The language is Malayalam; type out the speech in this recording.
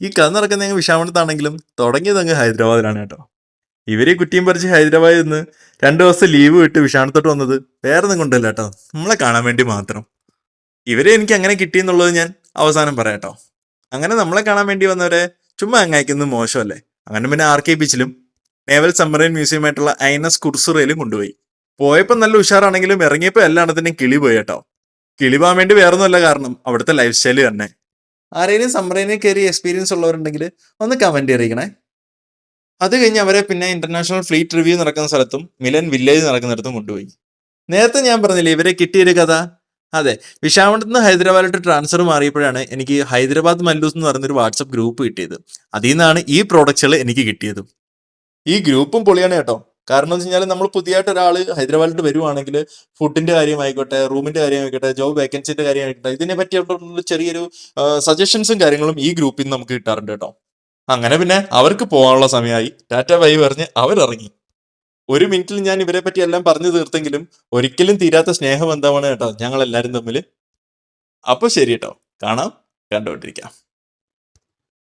ഈ കഥ നടക്കുന്ന അങ്ങ് വിശാഖപട്ടണത്താണെങ്കിലും തുടങ്ങിയത് അങ്ങ് ഹൈദരാബാദിലാണ് കേട്ടോ. ഇവര് കുറ്റിയും പറിച്ച് ഹൈദരാബാദിൽ നിന്ന് 2 ദിവസം ലീവ് വിട്ട് വിശാഖത്തോട്ട് വന്നത് വേറെ ഒന്നും കൊണ്ടല്ല കേട്ടോ, നമ്മളെ കാണാൻ വേണ്ടി മാത്രം. ഇവരെ എനിക്ക് അങ്ങനെ കിട്ടിയെന്നുള്ളത് ഞാൻ അവസാനം പറയാട്ടോ. അങ്ങനെ നമ്മളെ കാണാൻ വേണ്ടി വന്നവരെ ചുമ്മാ അങ്ങയക്കുന്നത് മോശമല്ലേ. അങ്ങനെ പിന്നെ RK ബീച്ചിലും നേവൽ സബ്മറൈൻ മ്യൂസിയമായിട്ടുള്ള ഐനസ് കുർസുറയിലും കൊണ്ടുപോയി. പോയപ്പോൾ നല്ല ഉഷാറാണെങ്കിലും ഇറങ്ങിയപ്പോൾ എല്ലായിടത്തിനും കിളി പോയി കേട്ടോ. കിളി പോകാൻ വേണ്ടി വേറൊന്നുമല്ല കാരണം അവിടുത്തെ ലൈഫ് സ്റ്റൈല് തന്നെ. ആരെങ്കിലും സബ്മറൈനിൽ കയറി എക്സ്പീരിയൻസ് ഉള്ളവരുണ്ടെങ്കിൽ ഒന്ന് കമന്റ് അറിയിക്കണേ. അത് കഴിഞ്ഞ് അവരെ പിന്നെ ഇന്റർനാഷണൽ ഫ്ലീറ്റ് റിവ്യൂ നടക്കുന്ന സ്ഥലത്തും മിലൻ വില്ലേജ് നടക്കുന്നിടത്തും കൊണ്ടുപോയി. നേരത്തെ ഞാൻ പറഞ്ഞില്ലേ ഇവരെ കിട്ടിയൊരു കഥ. അതെ, വിശാഖപട്ടണത്ത് നിന്ന് ഹൈദരാബാദിലോട്ട് ട്രാൻസ്ഫർ മാറിയപ്പോഴാണ് എനിക്ക് ഹൈദരാബാദ് മല്ലൂസ് എന്ന് പറയുന്നൊരു വാട്സപ്പ് ഗ്രൂപ്പ് കിട്ടിയത്. അതിൽ നിന്നാണ് ഈ പ്രോഡക്ട്സുകൾ എനിക്ക് കിട്ടിയതും. ഈ ഗ്രൂപ്പും പൊളിയാണ് കേട്ടോ. കാരണം എന്ന് വെച്ച് കഴിഞ്ഞാൽ നമ്മൾ പുതിയതായിട്ട് ഒരാൾ ഹൈദരാബാദിലോട്ട് വരുവാണെങ്കിൽ ഫുഡിന്റെ കാര്യമായിക്കോട്ടെ, റൂമിന്റെ കാര്യമായിക്കോട്ടെ, ജോബ് വേക്കൻസിന്റെ കാര്യമായിക്കോട്ടെ, ഇതിനെ പറ്റിയുള്ള ചെറിയൊരു സജഷൻസും കാര്യങ്ങളും ഈ ഗ്രൂപ്പിൽ നിന്ന് നമുക്ക് കിട്ടാറുണ്ട് കേട്ടോ. അങ്ങനെ പിന്നെ അവർക്ക് പോകാനുള്ള സമയമായി. ടാറ്റ ബൈ പറഞ്ഞ് അവരിറങ്ങി. 1 മിനിറ്റിൽ ഞാൻ ഇവരെ പറ്റി എല്ലാം പറഞ്ഞു തീർത്തെങ്കിലും ഒരിക്കലും തീരാത്ത സ്നേഹബന്ധമാണ് കേട്ടോ ഞങ്ങൾ എല്ലാവരും തമ്മിൽ. അപ്പൊ ശരി കേട്ടോ, കാണാം, കണ്ടോണ്ടിരിക്കാം.